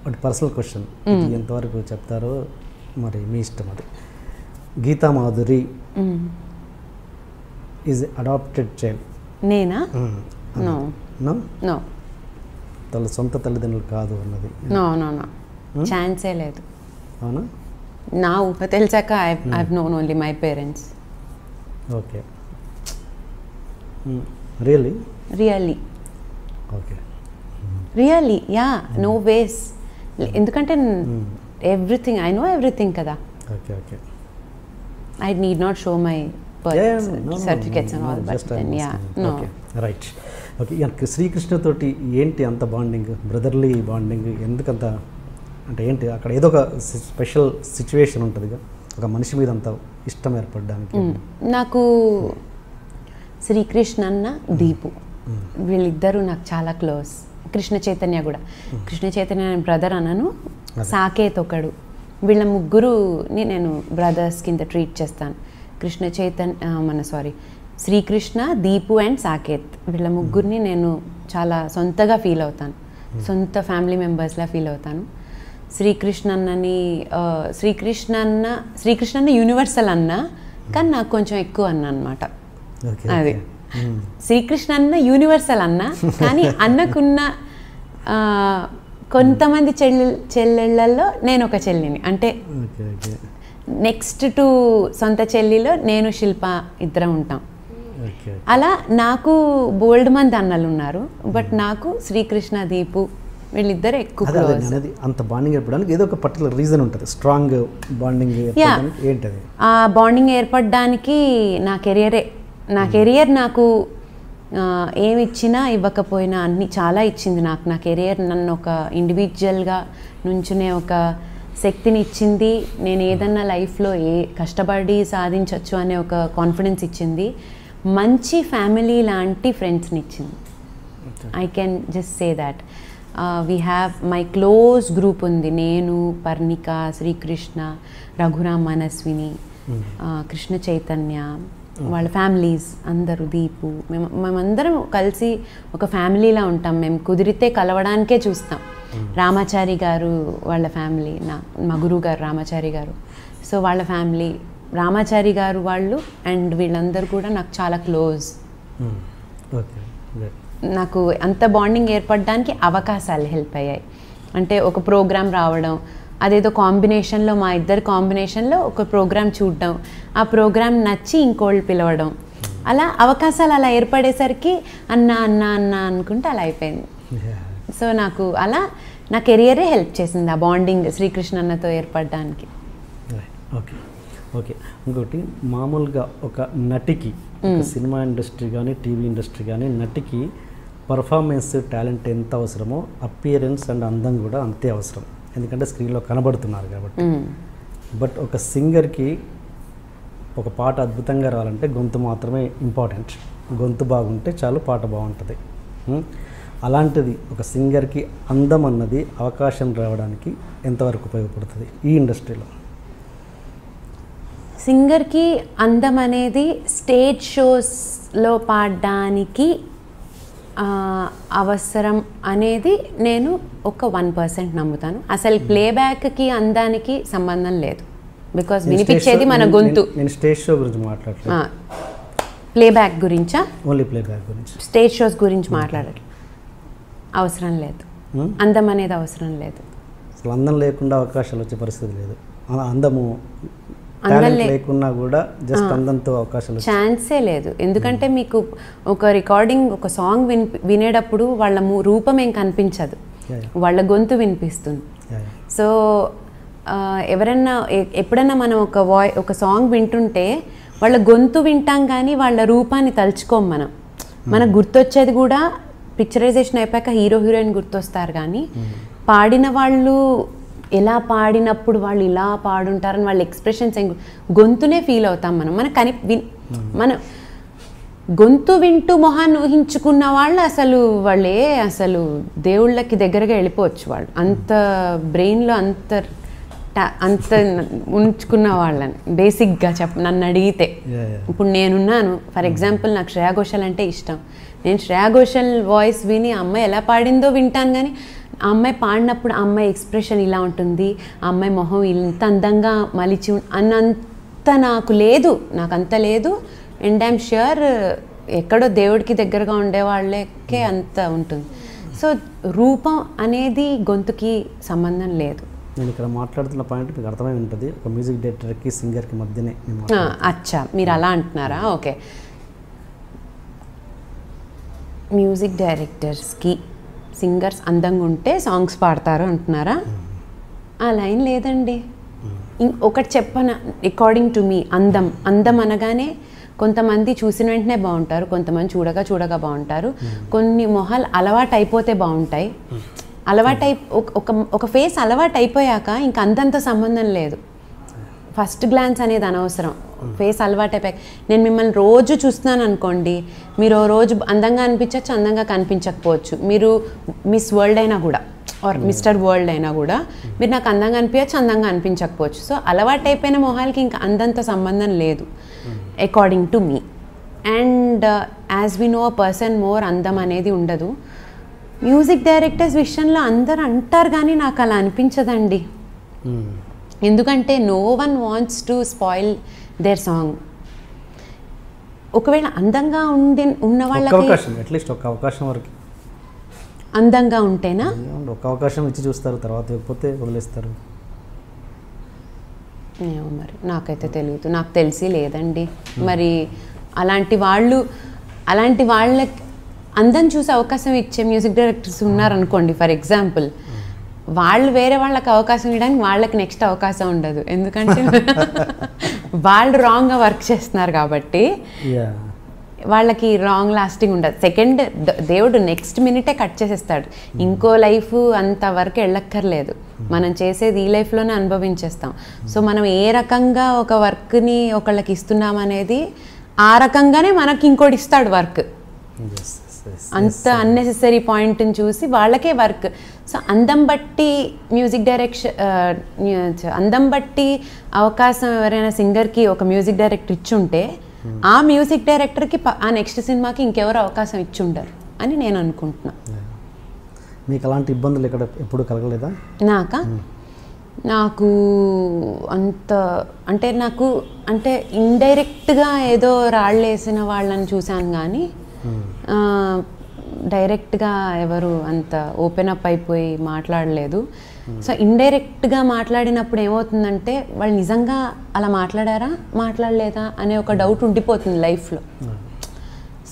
ఒకటి personal question, ఎంతవరకు చెప్తారో మరి మీ ఇష్టం. అది Geetha Madhuri is adopted child. నేనా? నో నో నో, తన సొంత తల్లిదండ్రులు కాదు అన్నది. నో నో నో, ఛాన్సే లేదు. అవునా? నా ఊహ తెలిసాక I known only my parents. Okay, really? Really okay, really, yeah, no ways. ఎందుకంటే ఎవ్రీథింగ్ ఐ నో ఎవ్రీథింగ్ కదా. Okay okay, I need not show my certificates and all, but then yeah, no. Right. Okay, శ్రీకృష్ణతోటి ఏంటి అంత bonding, brotherly bonding? ఎందుకంత అంటే ఏంటి అక్కడ? ఏదో ఒక స్పెషల్ సిచ్యువేషన్ ఉంటుందిగా ఒక మనిషి మీద అంత ఇష్టం ఏర్పడడానికి? నాకు శ్రీకృష్ణ అన్న, దీపు, వీళ్ళిద్దరూ నాకు చాలా క్లోజ్. కృష్ణ చైతన్య కూడా. కృష్ణ చైతన్య బ్రదర్ అనను, సాకేత్ ఒకడు. వీళ్ళ ముగ్గురుని నేను బ్రదర్స్ కింద ట్రీట్ చేస్తాను. కృష్ణ చైతన్య శ్రీకృష్ణ, దీపు అండ్ సాకేత్, వీళ్ళ ముగ్గురిని నేను చాలా సొంతగా ఫీల్ అవుతాను, సొంత ఫ్యామిలీ మెంబర్స్లా ఫీల్ అవుతాను. శ్రీకృష్ణ అన్న యూనివర్సల్ అన్న, కానీ నాకు కొంచెం ఎక్కువ అన్న అనమాట. అది శ్రీకృష్ణ అన్న యూనివర్సల్ అన్న, కానీ అన్నకున్న కొంతమంది చెల్లెళ్ళల్లో నేను ఒక చెల్లిని. అంటే నెక్స్ట్ టు సొంత చెల్లిలో నేను శిల్ప ఇద్దరం ఉంటాం. అలా నాకు బోల్డ్ మంది అన్నలు ఉన్నారు, బట్ నాకు శ్రీకృష్ణ, దీపు వీళ్ళిద్దరు ఎక్కువ క్లోజ్. అంత బాండింగ్ ఏర్పడడానికి ఏదో ఒక పర్టికులర్ రీజన్ ఉంటుంది, స్ట్రాంగ్ బాండింగ్ ఏంటది? ఆ బాండింగ్ ఏర్పడడానికి నా కెరియర్ నాకు ఏమి ఇచ్చినా ఇవ్వకపోయినా అన్ని చాలా ఇచ్చింది నాకు. నా కెరియర్ నన్ను ఒక ఇండివిజువల్గా నుంచునే ఒక శక్తిని ఇచ్చింది. నేను ఏదన్నా లైఫ్లో కష్టపడి సాధించవచ్చు అనే ఒక కాన్ఫిడెన్స్ ఇచ్చింది. మంచి ఫ్యామిలీ లాంటి ఫ్రెండ్స్ని ఇచ్చింది. I can just say that. We have my close group ఉంది. నేను, పర్ణిక, శ్రీకృష్ణ, రఘురామ్, మనస్విని, కృష్ణ చైతన్య, వాళ్ళ ఫ్యామిలీస్ అందరూ, దీపు, మేమందరం కలిసి ఒక ఫ్యామిలీలా ఉంటాం. మేము కుదిరితే కలవడానికే చూస్తాం. రామాచారి గారు వాళ్ళ ఫ్యామిలీ, మా గురువు గారు రామాచారి గారు, సో వాళ్ళ ఫ్యామిలీ, రామాచారి గారు వాళ్ళు అండ్ వీళ్ళందరూ కూడా నాకు చాలా క్లోజ్. నాకు అంత బాండింగ్ ఏర్పడడానికి అవకాశాలు హెల్ప్ అయ్యాయి. అంటే ఒక ప్రోగ్రామ్ రావడం, అదేదో కాంబినేషన్లో, మా ఇద్దరు కాంబినేషన్లో ఒక ప్రోగ్రామ్ చూడడం, ఆ ప్రోగ్రామ్ నచ్చి ఇంకోళ్ళు పిలవడం, అలా అవకాశాలు అలా ఏర్పడేసరికి అన్న అన్న అన్న అనుకుంటే అలా అయిపోయింది. సో నాకు అలా నా కెరియరే హెల్ప్ చేసింది ఆ బాండింగ్ శ్రీకృష్ణ అన్నతో ఏర్పడడానికి. ఓకే ఓకే, ఇంకోటి మామూలుగా ఒక నటికి, సినిమా ఇండస్ట్రీ కానీ టీవీ ఇండస్ట్రీ కానీ, నటికి పర్ఫార్మెన్స్ టాలెంట్ ఎంత అవసరమో అపియరెన్స్ అండ్ అందం కూడా అంతే అవసరం. ఎందుకంటే స్క్రీన్లో కనబడుతున్నారు కాబట్టి. బట్ ఒక సింగర్కి ఒక పాట అద్భుతంగా రావాలంటే గొంతు మాత్రమే ఇంపార్టెంట్. గొంతు బాగుంటే చాలు, పాట బాగుంటుంది. అలాంటిది ఒక సింగర్కి అందం అన్నది అవకాశం రావడానికి ఎంతవరకు ఉపయోగపడుతుంది ఈ ఇండస్ట్రీలో? సింగర్కి అందం అనేది స్టేజ్ షోస్లో పాడడానికి అవసరం అనేది నేను ఒక 1% నమ్ముతాను. అసలు ప్లేబ్యాక్కి అందానికి సంబంధం లేదు. బికాస్ వినిపించేది మన గొంతు. నేను స్టేజ్ షో గురించి మాట్లాడలేదు, ప్లేబ్యాక్ గురించా? ఓన్లీ ప్లేబ్యాక్ గురించి. స్టేజ్ షోస్ గురించి మాట్లాడట్లేదు. అవసరం లేదు, అందం అనేది అవసరం లేదు. అసలు అందం లేకుండా అవకాశాలు వచ్చే పరిస్థితి లేదు. అందము లేకున్నా కూడా జస్ట్ అందంతో అవకాశాలు ఛాన్సే లేదు. ఎందుకంటే మీకు ఒక రికార్డింగ్, ఒక సాంగ్ వినేటప్పుడు వాళ్ళ రూపం ఏం కనిపించదు, వాళ్ళ గొంతు వినిపిస్తుంది. సో ఎవరన్నా ఎప్పుడన్నా మనం ఒక సాంగ్ వింటుంటే వాళ్ళ గొంతు వింటాం కానీ వాళ్ళ రూపాన్ని తలుచుకోం. మనకు గుర్తొచ్చేది కూడా పిక్చరైజేషన్ అయిపోయాక హీరో హీరోయిన్ గుర్తొస్తారు, కానీ పాడిన వాళ్ళు ఎలా పాడినప్పుడు వాళ్ళు ఇలా పాడుంటారని వాళ్ళ ఎక్స్ప్రెషన్స్ గొంతునే ఫీల్ అవుతాం మనం. మన గొంతు వింటూ మొహాన్ని ఊహించుకున్న వాళ్ళు అసలు దేవుళ్ళకి దగ్గరగా వెళ్ళిపోవచ్చు. వాళ్ళు అంత బ్రెయిన్లో అంత ఉంచుకున్న వాళ్ళని బేసిక్గా నన్ను అడిగితే. ఇప్పుడు నేనున్నాను, ఫర్ ఎగ్జాంపుల్ నాకు శ్రేయా ఘోషాల్ అంటే ఇష్టం. నేను శ్రేయా ఘోషాల్ వాయిస్ విని అమ్మాయి ఎలా పాడిందో వింటాను, కానీ ఆ అమ్మాయి పాడినప్పుడు ఆ అమ్మాయి ఎక్స్ప్రెషన్ ఇలా ఉంటుంది, ఆ అమ్మాయి మొహం ఇంత అందంగా మలిచి అన్నంత నాకు లేదు, నాకంత లేదు. అండ్ ఐఎమ్ ష్యూర్ ఎక్కడో దేవుడికి దగ్గరగా ఉండేవాళ్ళకే అంత ఉంటుంది. సో రూపం అనేది గొంతుకి సంబంధం లేదు. నేను ఇక్కడ మాట్లాడుతున్న పాయింట్ మీకు అర్థమై ఉంటుంది, ఒక మ్యూజిక్ డైరెక్టర్కి సింగర్కి మధ్యనే. అచ్చా, మీరు అలా అంటున్నారా? ఓకే. మ్యూజిక్ డైరెక్టర్స్కి సింగర్స్ అందంగా ఉంటే సాంగ్స్ పాడతారు అంటున్నారా? ఆ లైన్ లేదండి. ఒకటి చెప్పన, అకార్డింగ్ టు మీ అందం అనగానే కొంతమంది చూసిన వెంటనే బాగుంటారు, కొంతమంది చూడగా బాగుంటారు, కొన్ని మొహాలు అలవాటు అయిపోతే బాగుంటాయి. ఒక ఫేస్ అలవాటు అయిపోయాక ఇంక అందంతో సంబంధం లేదు. ఫస్ట్ గ్లాన్స్ అనేది అనవసరం. ఫేస్ అలవాటు అయిపోయాక నేను మిమ్మల్ని రోజు చూస్తున్నాను అనుకోండి, మీరు రోజు అందంగా అనిపించవచ్చు, అందంగా కనిపించకపోవచ్చు. మీరు మిస్ వరల్డ్ అయినా కూడా ఆర్ మిస్టర్ వరల్డ్ అయినా కూడా మీరు నాకు అందంగా అనిపించవచ్చు, అందంగా అనిపించకపోవచ్చు. సో అలవాటు అయిపోయిన మొహాలకి ఇంకా అందంతో సంబంధం లేదు according to me. And as we know a person more అందం అనేది ఉండదు. మ్యూజిక్ డైరెక్టర్స్ విషయంలో అందరు అంటారు కానీ నాకు అలా అనిపించదండి. ఎందుకంటే no one wants to spoil their song. ఒకవేళ అందంగా ఉన్న వాళ్ళకి అట్లీస్ట్ ఒక అవకాశం వరకు అందంగా ఉంటేనా ఒక అవకాశం ఇచ్చి చూస్తారు, తర్వాత లేకపోతే వదిలేస్తారు. ఏమో మరి నాకైతే తెలియదు, నాకు తెలిసి లేదండి. మరి అలాంటి వాళ్ళకి అందం చూసే అవకాశం ఇచ్చే మ్యూజిక్ డైరెక్టర్స్ ఉన్నారనుకోండి ఫర్ ఎగ్జాంపుల్, వాళ్ళు వేరే వాళ్ళకి అవకాశం ఇవ్వడానికి వాళ్ళకి నెక్స్ట్ అవకాశం ఉండదు. ఎందుకంటే వాళ్ళు రాంగ్గా వర్క్ చేస్తున్నారు కాబట్టి వాళ్ళకి రాంగ్ లాస్టింగ్ ఉండదు. సెకండ్ దేవుడు నెక్స్ట్ మినిటే కట్ చేసేస్తాడు. ఇంకో లైఫ్ అంతవరకు వెళ్ళక్కర్లేదు, మనం చేసేది ఈ లైఫ్లోనే అనుభవించేస్తాం. సో మనం ఏ రకంగా ఒక వర్క్ని ఒకళ్ళకి ఇస్తున్నాం అనేది ఆ రకంగానే మనకి ఇంకోటి ఇస్తాడు వర్క్. అంత అన్నెసెసరీ పాయింట్ని చూసి వాళ్ళకే వర్క్. సో అందం బట్టి మ్యూజిక్ అందం బట్టి అవకాశం ఎవరైనా సింగర్కి ఒక మ్యూజిక్ డైరెక్టర్ ఇచ్చుంటే ఆ మ్యూజిక్ డైరెక్టర్కి ఆ నెక్స్ట్ సినిమాకి ఇంకెవరు అవకాశం ఇచ్చుండరు అని నేను అనుకుంటున్నా. మీకు అలాంటి ఇబ్బందులు ఇక్కడ ఎప్పుడు కలగలేదా? నాకు అంటే ఇండైరెక్ట్గా ఏదో రాళ్ళు వేసిన వాళ్ళని చూశాను కానీ డైరెక్ట్గా ఎవరు అంత ఓపెన్ అప్ అయిపోయి మాట్లాడలేదు. సో ఇండైరెక్ట్గా మాట్లాడినప్పుడు ఏమవుతుందంటే వాళ్ళు నిజంగా అలా మాట్లాడలేదా అనే ఒక డౌట్ ఉండిపోతుంది లైఫ్లో.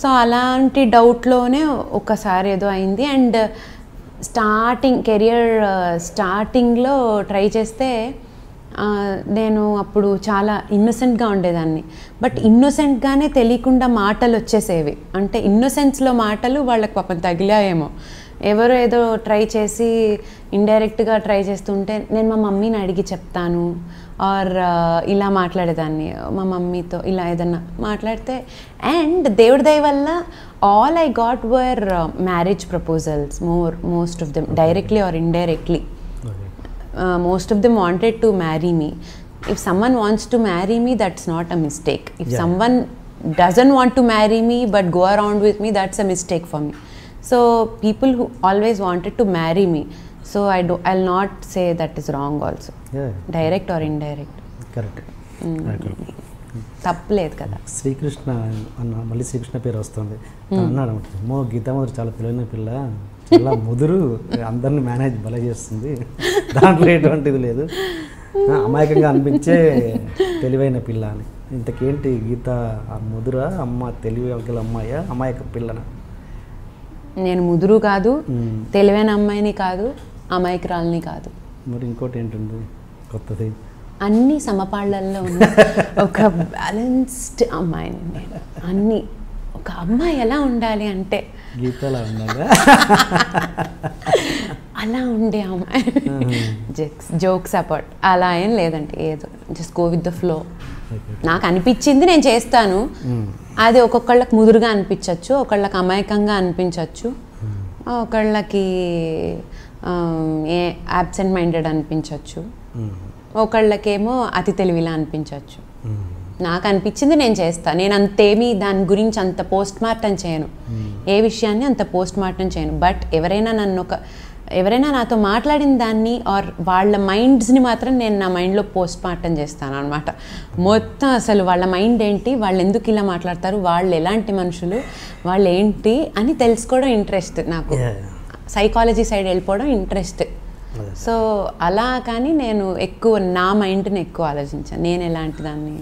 సో అలాంటి డౌట్లోనే ఒకసారి ఏదో అయింది. అండ్ కెరియర్ స్టార్టింగ్లో ట్రై చేస్తే నేను అప్పుడు చాలా ఇన్నోసెంట్గా ఉండేదాన్ని. బట్ ఇన్నోసెంట్గానే తెలియకుండా మాటలు వచ్చేసేవి. అంటే ఇన్నోసెన్స్లో మాటలు వాళ్ళకి పాపం తగిలాయేమో. ఎవరో ఏదో ట్రై చేసి ఇండైరెక్ట్గా ట్రై చేస్తుంటే నేను మా మమ్మీని అడిగి చెప్తాను ఆర్ ఇలా మాట్లాడేదాన్ని మా మమ్మీతో ఇలా ఏదన్నా మాట్లాడితే. అండ్ దేవుడి దయ వల్ల all I got were marriage proposals, most of them directly or indirectly. Most of them wanted to marry me. If someone wants to marry me, that's not a mistake. If someone doesn't want to marry me but go around with me, that's a mistake for me. So people who always wanted to marry me, so I'll not say that is wrong also. Direct or indirect. Correct. తప్పలేదు కదా. శ్రీకృష్ణ అన్న మళ్ళీ శ్రీకృష్ణ పేరు వస్తుంది అన్నాడు. గీతామధురు చాలా తెలివైన పిల్ల, చాలా ముదురు, అందరిని మేనేజ్ భలే చేస్తుంది, దాంట్లో ఎటువంటిది లేదు, అమాయకంగా అనిపించే తెలివైన పిల్ల అని. ఇంతకేంటి గీత ముదురా అమ్మ, తెలివి గల అమ్మాయ, అమాయక పిల్లనా? నేను ముదురు కాదు, తెలివైన అమ్మాయిని కాదు, అమాయకురాలని కాదు. మరి ఇంకోటి ఏంటుంది కొత్తది? అన్ని సమపాళ్ళల్లో ఉన్న ఒక బ్యాలెన్స్డ్ అమ్మాయిని నేను. అన్ని ఒక అమ్మాయి ఎలా ఉండాలి అంటే గీతలా ఉండాలి, అలా ఉండే అమ్మాయి. జోక్స్ అపార్ట్ అలా ఏం లేదంటే ఏదో just go with the flow. నాకు అనిపించింది నేను చేస్తాను. అది ఒక్కొక్కళ్ళకి ముదురుగా అనిపించవచ్చు, ఒకళ్ళకి అమాయకంగా అనిపించవచ్చు, ఒకళ్ళకి యాబ్సెంట్ మైండెడ్ అనిపించవచ్చు, ఒకళ్ళకేమో అతి తెలివిలా అనిపించవచ్చు. నాకు అనిపించింది నేను చేస్తాను. నేను అంతేమీ దాని గురించి అంత పోస్ట్ మార్టం చేయను, ఏ విషయాన్ని అంత పోస్ట్ మార్టం చేయను. బట్ ఎవరైనా నన్ను ఎవరైనా నాతో మాట్లాడిన దాన్ని ఆర్ వాళ్ళ మైండ్స్ని మాత్రం నేను నా మైండ్లో పోస్ట్ మార్టం చేస్తాను అనమాట. మొత్తం అసలు వాళ్ళ మైండ్ ఏంటి, వాళ్ళు ఎందుకు ఇలా మాట్లాడతారు, వాళ్ళు ఎలాంటి మనుషులు, వాళ్ళు ఏంటి అని తెలుసుకోవడం ఇంట్రెస్ట్ నాకు. సైకాలజీ సైడ్ వెళ్ళిపోవడం ఇంట్రెస్ట్. సో అలా కానీ నేను ఎక్కువ నా మైండ్ని ఎక్కువ ఆలోచించాను, నేను ఎలాంటి దాన్ని.